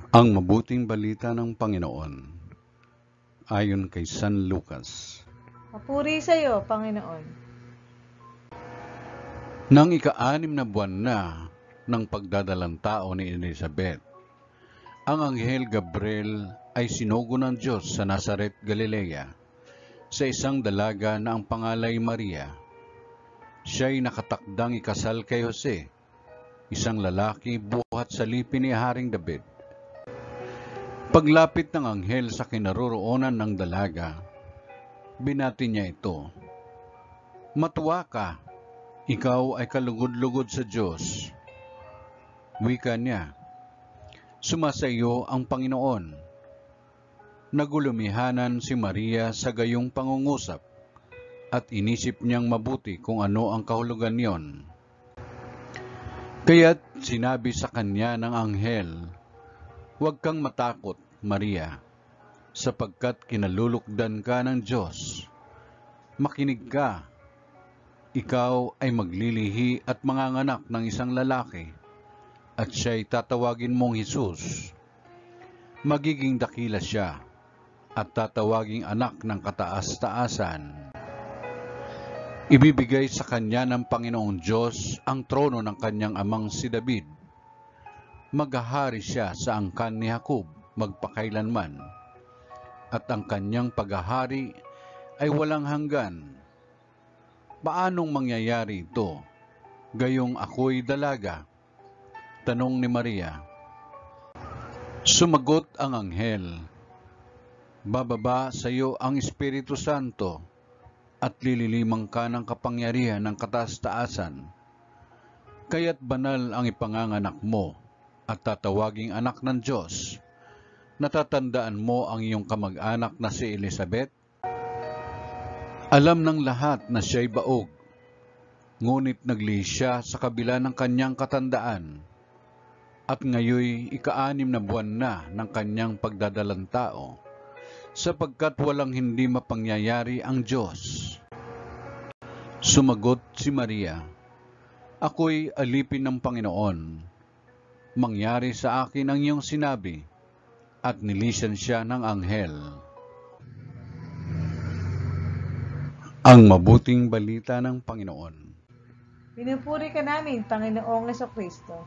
Ang mabuting balita ng Panginoon ayon kay San Lucas. Papuri sa iyo, Panginoon. Nang ika-6 na buwan na ng pagdadalang tao ni Elizabeth, ang Anghel Gabriel ay sinugo ng Diyos sa Nazaret, Galilea, sa isang dalaga na ang pangalay Maria. Siya'y nakatakdang ikasal kay Jose, isang lalaki buhat sa lipi ni Haring David. Paglapit ng anghel sa kinaroroonan ng dalaga, binati niya ito, "Matuwa ka, ikaw ay kalugod-lugod sa Diyos." Wika niya, "Sumasa iyo ang Panginoon." Nagulumihanan si Maria sa gayong pangungusap at inisip niyang mabuti kung ano ang kahulugan niyon. Kaya't sinabi sa kanya ng anghel, "Huwag kang matakot, Maria, sapagkat kinalulukdan ka ng Diyos. Makinig ka, ikaw ay maglilihi at manganganak ng isang lalaki, at siya'y tatawagin mong Jesus. Magiging dakila siya, at tatawaging anak ng kataas-taasan. Ibibigay sa kanya ng Panginoong Diyos ang trono ng kanyang amang si David. Maghahari siya sa angkan ni Jacob magpakailanman, at ang kanyang paghahari ay walang hanggan." "Paanong mangyayari ito, gayong ako'y dalaga?" tanong ni Maria. Sumagot ang anghel, "Bababa sa iyo ang Espiritu Santo, at lililimang ka ng kapangyarihan ng kataas-taasan. Kaya't banal ang ipanganganak mo, at tatawaging anak ng Diyos. Natatandaan mo ang iyong kamag-anak na si Elizabeth? Alam ng lahat na siya'y baog, ngunit naglihis siya sa kabila ng kanyang katandaan, at ngayoy ika-6 na buwan na ng kanyang pagdadalang tao, sapagkat walang hindi mapangyayari ang Diyos." Sumagot si Maria, "Ako'y alipin ng Panginoon. Mangyari sa akin ang iyong sinabi," at nilisan siya ng anghel. Ang mabuting balita ng Panginoon. Pinupuri ka namin, Panginoong Jesucristo.